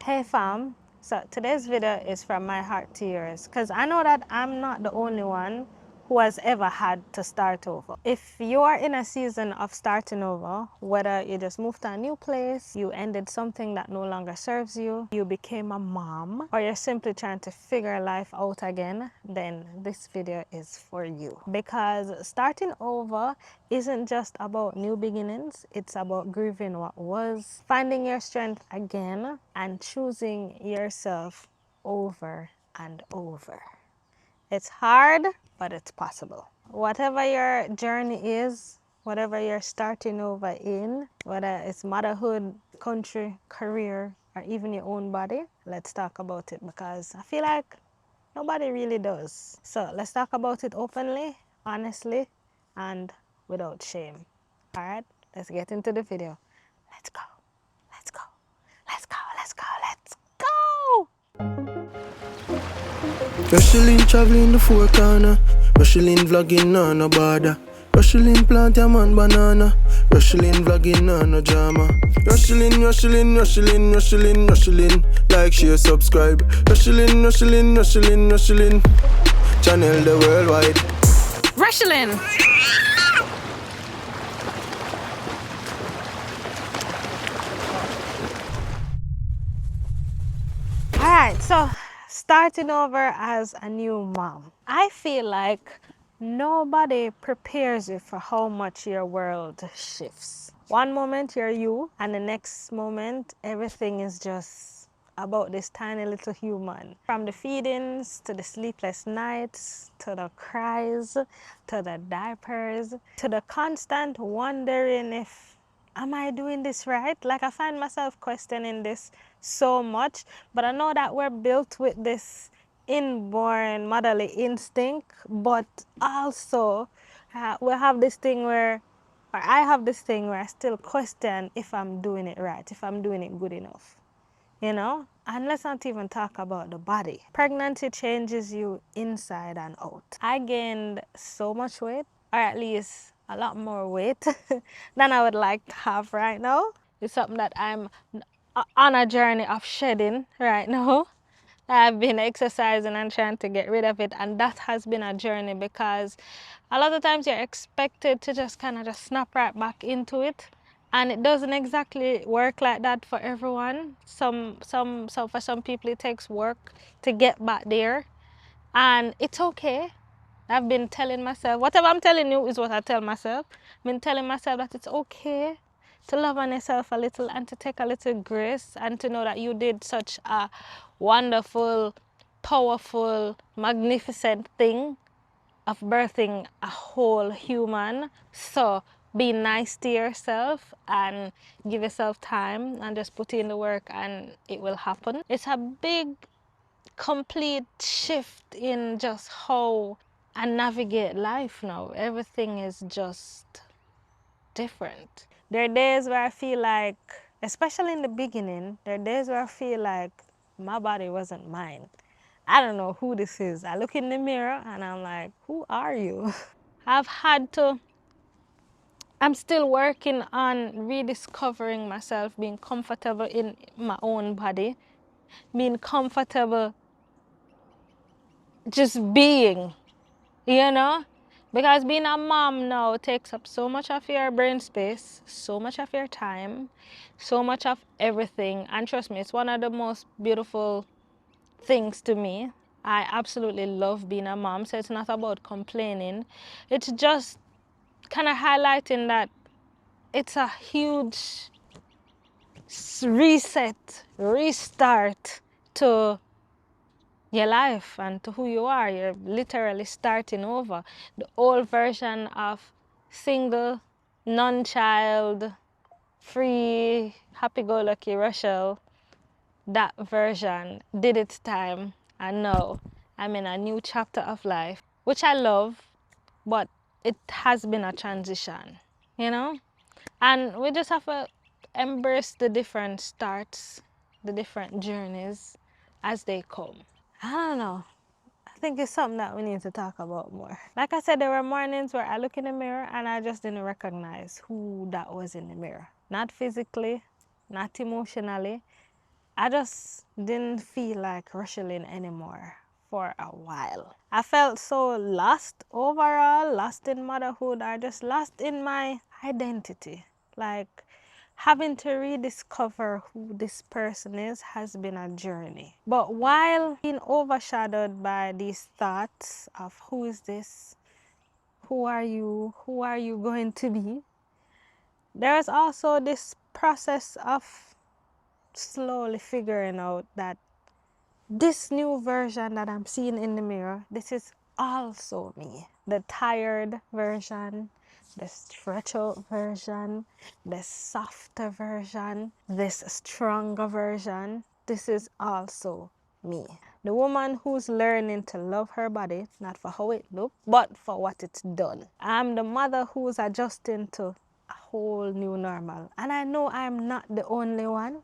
Hey fam, so today's video is from my heart to yours because I know that I'm not the only one who has ever had to start over. If you are in a season of starting over, whether you just moved to a new place, you ended something that no longer serves you, you became a mom, or you're simply trying to figure life out again, then this video is for you. Because starting over isn't just about new beginnings, it's about grieving what was, finding your strength again, and choosing yourself over and over. It's hard, but it's possible. Whatever your journey is, whatever you're starting over in, whether it's motherhood, country, career, or even your own body, let's talk about it because I feel like nobody really does. So let's talk about it openly, honestly, and without shame. All right, let's get into the video. Let's go. Let's go. Let's go. Let's go. Let's go. Rochielin traveling the four corner. Rochielin vlogging on no border. Rochielin plant your man banana. Rochielin vlogging on no drama. Rochielin, Rochielin, Rochielin, Rochielin, Rochielin. Like, share, subscribe. Rochielin, Rochielin, Rochielin, Rochielin. Channel the worldwide. Rochielin. All right, so starting over as a new mom. I feel like nobody prepares you for how much your world shifts. One moment you're you, and the next moment everything is just about this tiny little human. From the feedings, to the sleepless nights, to the cries, to the diapers, to the constant wondering if am I doing this right? Like, I find myself questioning this so much, but I know that we're built with this inborn motherly instinct, but also we have this thing where, or I have this thing where I still question if I'm doing it right, if I'm doing it good enough, you know? And let's not even talk about the body. Pregnancy changes you inside and out. I gained so much weight, or at least a lot more weight than I would like to have right now. It's something that I'm on a journey of shedding right now. I've been exercising and trying to get rid of it, and that has been a journey because a lot of times you're expected to just kind of just snap right back into it, and it doesn't exactly work like that for everyone. So for some people it takes work to get back there, and it's okay. I've been telling myself, whatever I'm telling you is what I tell myself. I've been telling myself that it's okay to love on yourself a little and to take a little grace and to know that you did such a wonderful, powerful, magnificent thing of birthing a whole human. So be nice to yourself and give yourself time and just put in the work and it will happen. It's a big, complete shift in just how I navigate life now. Everything is just different. There are days where I feel like, especially in the beginning, there are days where I feel like my body wasn't mine. I don't know who this is. I look in the mirror and I'm like, who are you? I'm still working on rediscovering myself, being comfortable in my own body, being comfortable just being, you know? Because being a mom now takes up so much of your brain space, so much of your time, so much of everything. And trust me, it's one of the most beautiful things to me. I absolutely love being a mom, so it's not about complaining. It's just kind of highlighting that it's a huge reset, restart to your life and to who you are. You're literally starting over. The old version of single, non-child, free, happy-go-lucky Rochelle, that version did its time, and now I'm in a new chapter of life, which I love, but it has been a transition, you know? And we just have to embrace the different starts, the different journeys as they come. I don't know. I think it's something that we need to talk about more. Like I said, there were mornings where I look in the mirror and I just didn't recognize who that was in the mirror. Not physically, not emotionally. I just didn't feel like Rochielin anymore for a while. I felt so lost overall, lost in motherhood, or just lost in my identity. Like having to rediscover who this person is has been a journey. But while being overshadowed by these thoughts of who is this, who are you going to be, there is also this process of slowly figuring out that this new version that I'm seeing in the mirror, this is also me. The tired version, the stretch out version, the softer version, this stronger version, this is also me. The woman who's learning to love her body, not for how it looks, but for what it's done. I'm the mother who's adjusting to a whole new normal. And I know I'm not the only one.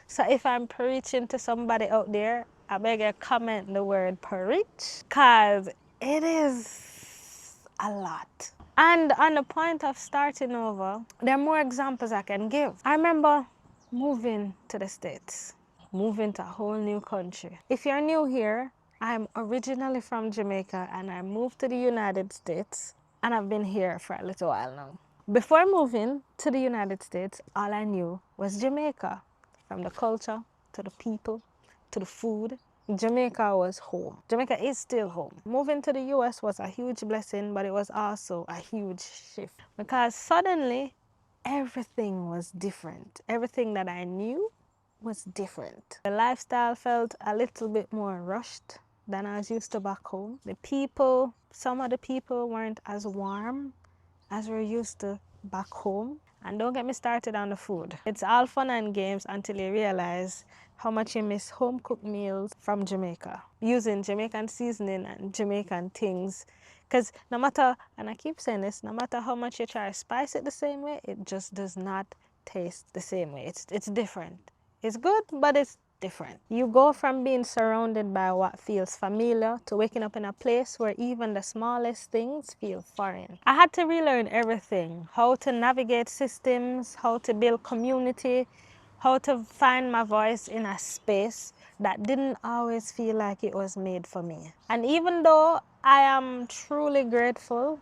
So if I'm preaching to somebody out there, I beg you comment the word preach, because it is a lot. And on the point of starting over, there are more examples I can give. I remember moving to the States, moving to a whole new country. If you're new here, I'm originally from Jamaica and I moved to the United States, and I've been here for a little while now. Before moving to the United States, all I knew was Jamaica. From the culture, to the people, to the food, Jamaica was home. Jamaica is still home. Moving to the US was a huge blessing, but it was also a huge shift because suddenly everything was different. Everything that I knew was different. The lifestyle felt a little bit more rushed than I was used to back home. The people, some of the people weren't as warm as we're used to back home. And don't get me started on the food. It's all fun and games until you realize how much you miss home-cooked meals from Jamaica, using Jamaican seasoning and Jamaican things. Because no matter, and I keep saying this, no matter how much you try to spice it the same way, it just does not taste the same way. It's different. It's good, but it's different. You go from being surrounded by what feels familiar to waking up in a place where even the smallest things feel foreign. I had to relearn everything: how to navigate systems, how to build community, how to find my voice in a space that didn't always feel like it was made for me. And even though I am truly grateful,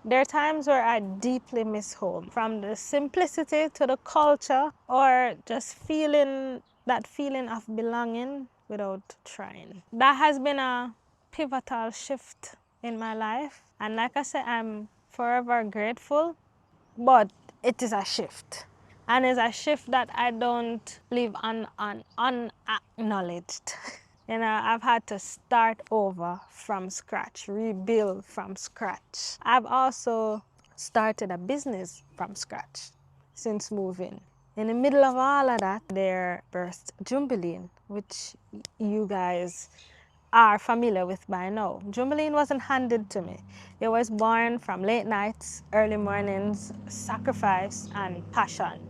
there are times where I deeply miss home, from the simplicity to the culture, or just feeling that feeling of belonging without trying. That has been a pivotal shift in my life. And like I said, I'm forever grateful, but it is a shift. And it's a shift that I don't leave unacknowledged. You know, I've had to start over from scratch, rebuild from scratch. I've also started a business from scratch since moving. In the middle of all of that, there birthed Jingle, which you guys are familiar with by now. Jingle wasn't handed to me. It was born from late nights, early mornings, sacrifice, and passion.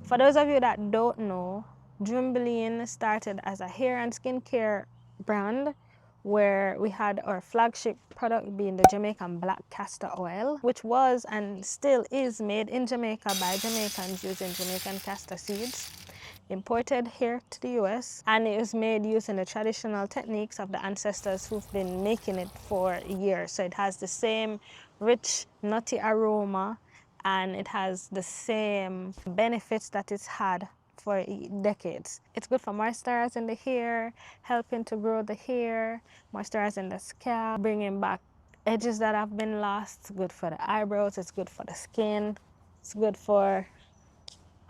For those of you that don't know, Jingle started as a hair and skincare brand where we had our flagship product being the Jamaican black castor oil, which was and still is made in Jamaica by Jamaicans using Jamaican castor seeds, imported here to the US, and it was made using the traditional techniques of the ancestors who've been making it for years. So it has the same rich, nutty aroma, and it has the same benefits that it's had for decades. It's good for moisturizing the hair, helping to grow the hair, moisturizing the scalp, bringing back edges that have been lost. It's good for the eyebrows, it's good for the skin, it's good for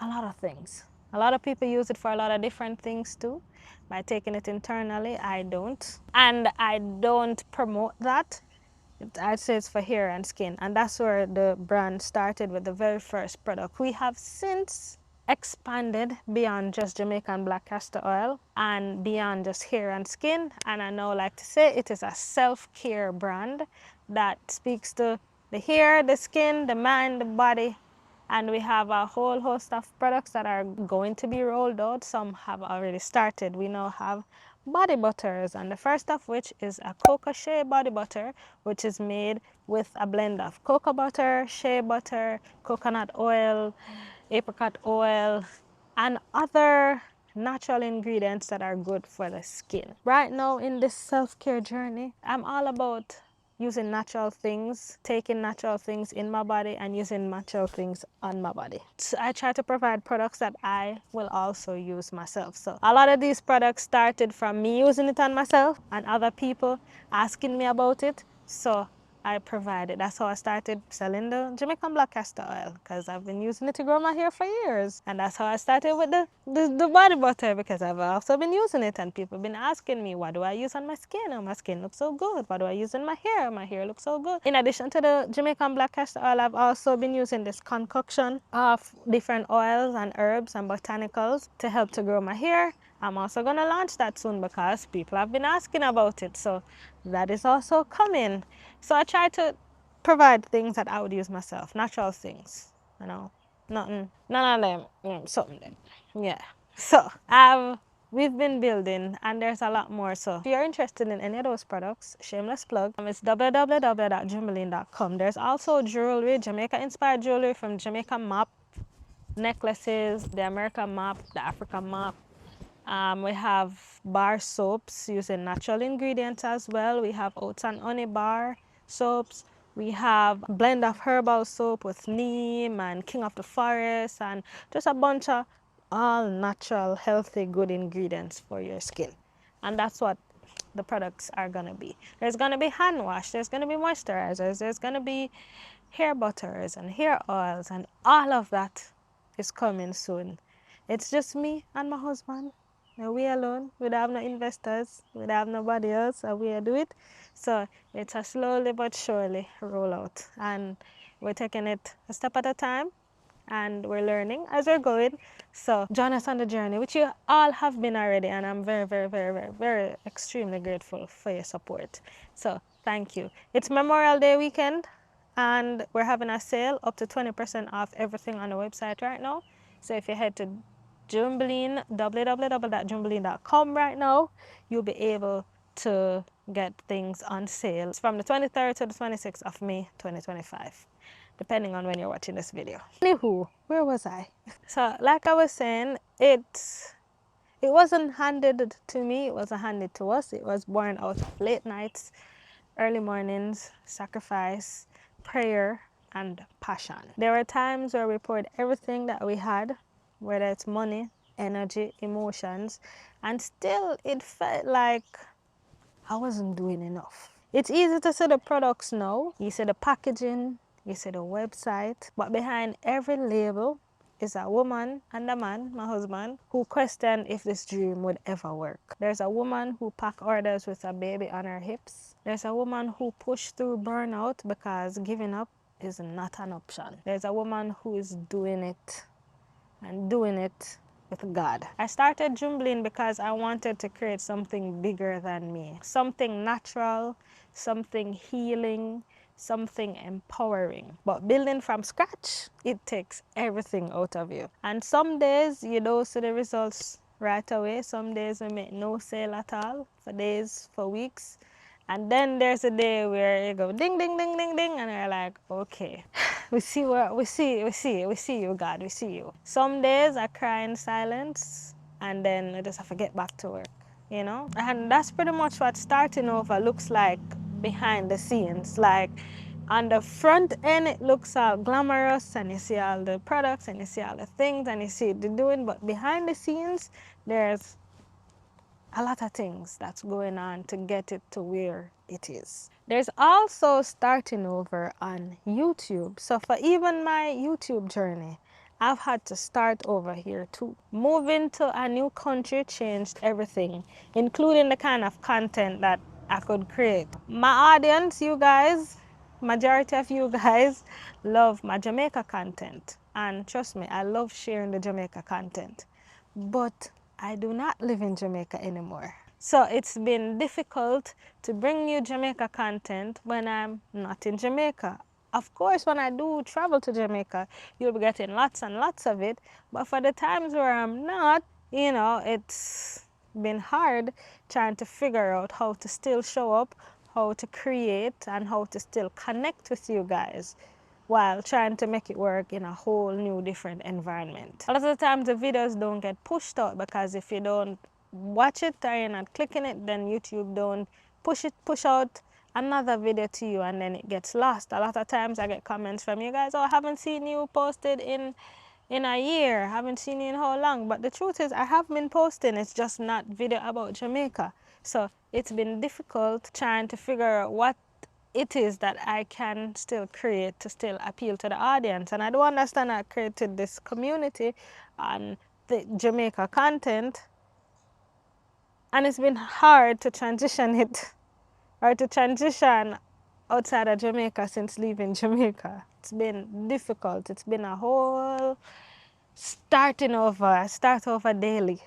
a lot of things. A lot of people use it for a lot of different things too. By taking it internally, I don't. And I don't promote that. I'd say it's for hair and skin. And that's where the brand started with the very first product. We have since expanded beyond just Jamaican black castor oil and beyond just hair and skin. And I now like to say it is a self-care brand that speaks to the hair, the skin, the mind, the body. And we have a whole host of products that are going to be rolled out. Some have already started. We now have body butters, and the first of which is a cocoa shea body butter, which is made with a blend of cocoa butter, shea butter, coconut oil, apricot oil, and other natural ingredients that are good for the skin. Right now in this self-care journey, I'm all about using natural things, taking natural things in my body and using natural things on my body. So I try to provide products that I will also use myself. So a lot of these products started from me using it on myself and other people asking me about it. So I provided. That's how I started selling the Jamaican black castor oil, because I've been using it to grow my hair for years. And that's how I started with the body butter, because I've also been using it and people have been asking me, what do I use on my skin? Oh, my skin looks so good. What do I use in my hair? My hair looks so good. In addition to the Jamaican black castor oil, I've also been using this concoction of different oils and herbs and botanicals to help to grow my hair. I'm also going to launch that soon because people have been asking about it. So that is also coming. So I try to provide things that I would use myself, natural things, you know, none of them, something there. Yeah. So we've been building and there's a lot more. So if you're interested in any of those products, shameless plug, it's www.jimbalin.com. There's also jewelry, Jamaica inspired jewelry from Jamaica map, necklaces, the American map, the African map. We have bar soaps using natural ingredients as well. We have oats and honey bar soaps. We have a blend of herbal soap with neem and king of the forest and just a bunch of all natural, healthy, good ingredients for your skin. And that's what the products are going to be. There's going to be hand wash, there's going to be moisturizers, there's going to be hair butters and hair oils, and all of that is coming soon. It's just me and my husband. And we alone. We don't have no investors. We don't have nobody else. And we do it. So it's a slowly but surely rollout. And we're taking it a step at a time. And we're learning as we're going. So join us on the journey, which you all have been already. And I'm very, very, very, very, very extremely grateful for your support. So thank you. It's Memorial Day weekend. And we're having a sale up to 20% off everything on the website right now. So if you head to Jumbalin, www.jumbalin.com right now, you'll be able to get things on sale. It's from the 23rd to the 26th of May 2025, depending on when you're watching this video. Anywho, where was I? So like I was saying, it wasn't handed to me, it wasn't handed to us. It was born out of late nights, early mornings, sacrifice, prayer, and passion. There were times where we poured everything that we had, whether it's money, energy, emotions, and still it felt like I wasn't doing enough. It's easy to see the products now. You see the packaging, you see the website, but behind every label is a woman and a man, my husband, who questioned if this dream would ever work. There's a woman who packed orders with a baby on her hips. There's a woman who pushed through burnout because giving up is not an option. There's a woman who is doing it and doing it with God. I started Jumbling because I wanted to create something bigger than me, something natural, something healing, something empowering. But building from scratch, it takes everything out of you. And some days you don't see the results right away. Some days we make no sale at all, for days, for weeks. And then there's a day where you go ding, ding, ding, ding, ding, and you're like, okay, we see you, God, we see you. Some days I cry in silence, and then I just have to get back to work, you know? And that's pretty much what starting over looks like behind the scenes. Like on the front end, it looks all glamorous, and you see all the products, and you see all the things, and you see the doing, but behind the scenes, there's a lot of things that's going on to get it to where it is. There's also starting over on YouTube. So for even my YouTube journey, I've had to start over here too. Moving to a new country changed everything, including the kind of content that I could create. My audience, you guys, majority of you guys love my Jamaica content. And trust me, I love sharing the Jamaica content. But I do not live in Jamaica anymore. So it's been difficult to bring you Jamaica content when I'm not in Jamaica. Of course, when I do travel to Jamaica, you'll be getting lots and lots of it. But for the times where I'm not, you know, it's been hard trying to figure out how to still show up, how to create, and how to still connect with you guys while trying to make it work in a whole new different environment. A lot of the times the videos don't get pushed out because if you don't watch it or you're not clicking it, then YouTube don't push out another video to you, and then it gets lost. A lot of times I get comments from you guys, oh, I haven't seen you posted in a year, I haven't seen you in how long. But the truth is I have been posting, it's just not video about Jamaica. So it's been difficult trying to figure out what it is that I can still create to still appeal to the audience. And I do understand I created this community on the Jamaica content, and it's been hard to transition it or to transition outside of Jamaica since leaving Jamaica. It's been difficult. It's been a whole start over daily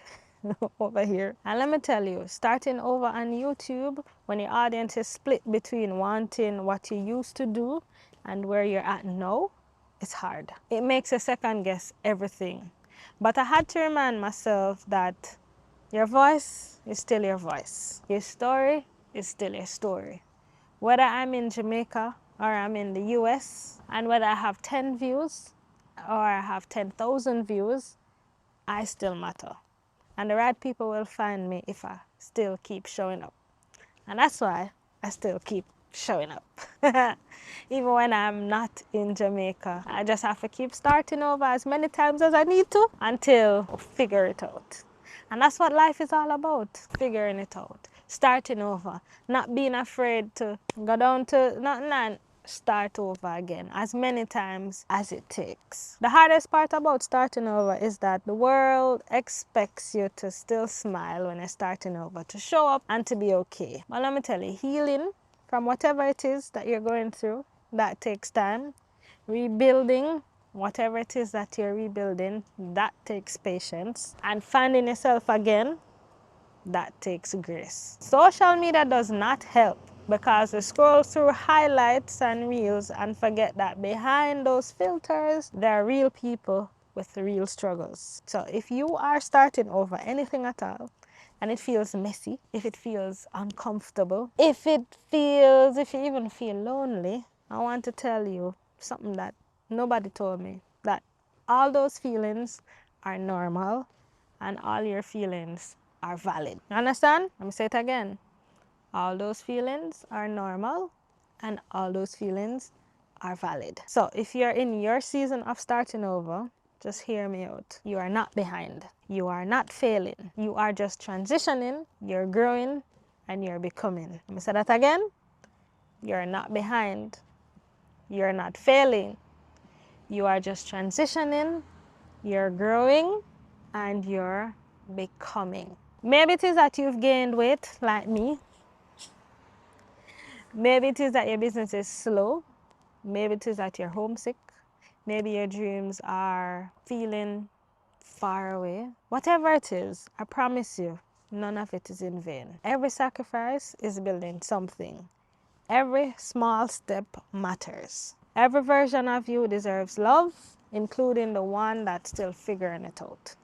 over here. And let me tell you, starting over on YouTube when your audience is split between wanting what you used to do and where you're at now, it's hard. It makes you second guess everything. But I had to remind myself that your voice is still your voice. Your story is still your story. Whether I'm in Jamaica or I'm in the US, and whether I have 10 views or I have 10,000 views, I still matter. And the right people will find me if I still keep showing up. And that's why I still keep showing up. Even when I'm not in Jamaica, I just have to keep starting over as many times as I need to until I figure it out. And that's what life is all about, figuring it out, starting over, not being afraid to go down to nothing and start over again as many times as it takes. The hardest part about starting over is that the world expects you to still smile when you're starting over, to show up and to be okay. But let me tell you, healing from whatever it is that you're going through, that takes time. Rebuilding whatever it is that you're rebuilding, that takes patience. And finding yourself again, that takes grace. Social media does not help because we scroll through highlights and reels and forget that behind those filters, there are real people with real struggles. So if you are starting over anything at all, and it feels messy, if it feels uncomfortable, if you even feel lonely, I want to tell you something that nobody told me, that all those feelings are normal and all your feelings are valid. You understand? Let me say it again. All those feelings are normal and all those feelings are valid. So if you're in your season of starting over, just hear me out. You are not behind. You are not failing. You are just transitioning, you're growing, and you're becoming. Let me say that again. You're not behind. You're not failing. You are just transitioning, you're growing, and you're becoming. Maybe it is that you've gained weight like me. Maybe it is that your business is slow. Maybe it is that you're homesick. Maybe your dreams are feeling far away. Whatever it is, I promise you, none of it is in vain. Every sacrifice is building something. Every small step matters. Every version of you deserves love, including the one that's still figuring it out.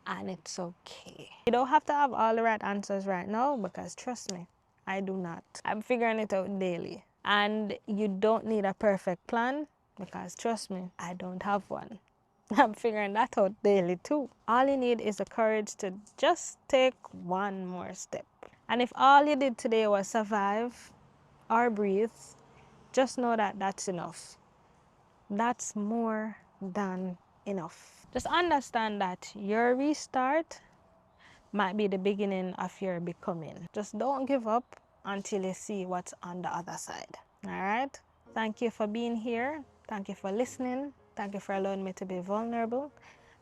And it's okay. You don't have to have all the right answers right now, because trust me, I do not. I'm figuring it out daily. And you don't need a perfect plan, because trust me, I don't have one. I'm figuring that out daily too. All you need is the courage to just take one more step. And if all you did today was survive or breathe, just know that that's enough. That's more than enough. Just understand that your restart might be the beginning of your becoming. Just don't give up until you see what's on the other side. All right? Thank you for being here. Thank you for listening. Thank you for allowing me to be vulnerable.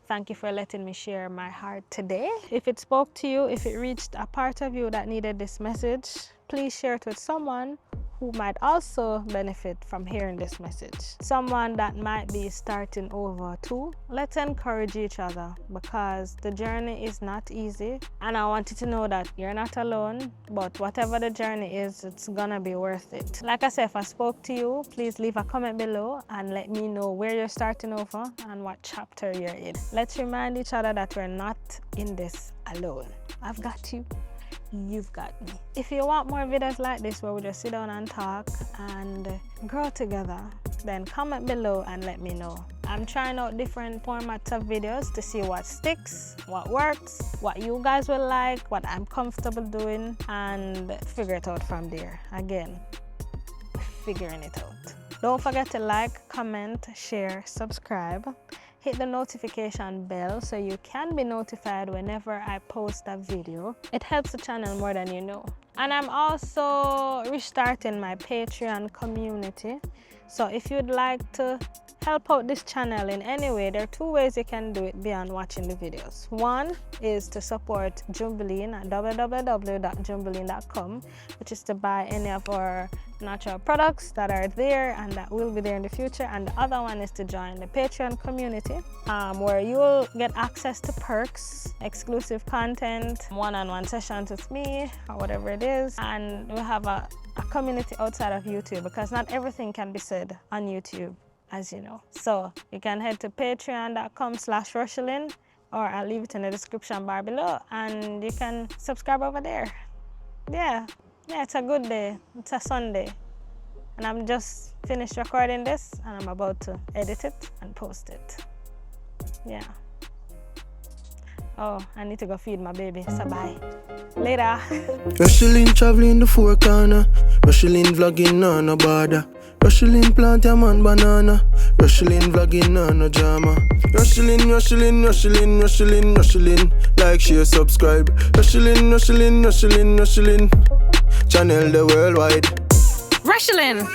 Thank you for letting me share my heart today. If it spoke to you, if it reached a part of you that needed this message, please share it with someone who might also benefit from hearing this message. Someone that might be starting over too. Let's encourage each other, because the journey is not easy. And I want you to know that you're not alone, but whatever the journey is, it's gonna be worth it. Like I said, if I spoke to you, please leave a comment below and let me know where you're starting over and what chapter you're in. Let's remind each other that we're not in this alone. I've got you. you've got me. If you want more videos like this where we just sit down and talk and grow together, then comment below and let me know. I'm trying out different formats of videos to see what sticks, what works, what you guys will like, what I'm comfortable doing, and figure it out from there. Again, figuring it out. Don't forget to like, comment, share, subscribe. Hit the notification bell so you can be notified whenever I post a video. It helps the channel more than you know. And I'm also restarting my Patreon community. So if you'd like to help out this channel in any way, there are two ways you can do it beyond watching the videos. One is to support Jingle at www.jingle.com, which is to buy any of our natural products that are there and that will be there in the future. And the other one is to join the Patreon community, where you'll get access to perks, exclusive content, one-on-one sessions with me or whatever it is, and we'll have a community outside of YouTube, because not everything can be said on YouTube, as you know. So you can head to patreon.com/Rochielin, or I'll leave it in the description bar below, and you can subscribe over there. Yeah, it's a good day. It's a Sunday, and I'm just finished recording this, and I'm about to edit it and post it. Yeah. Oh, I need to go feed my baby, so bye. Later. Rochielin traveling the four corner. Rochielin vlogging on no border. Rochielin plant a man banana. Rochielin vlogging on no drama. Rochielin, Rochielin, Rochielin, Rochielin, Rochielin. Like, share, subscribe. Rochielin, Rochielin, Rochielin, Rochielin. Channel the worldwide. Rochielin.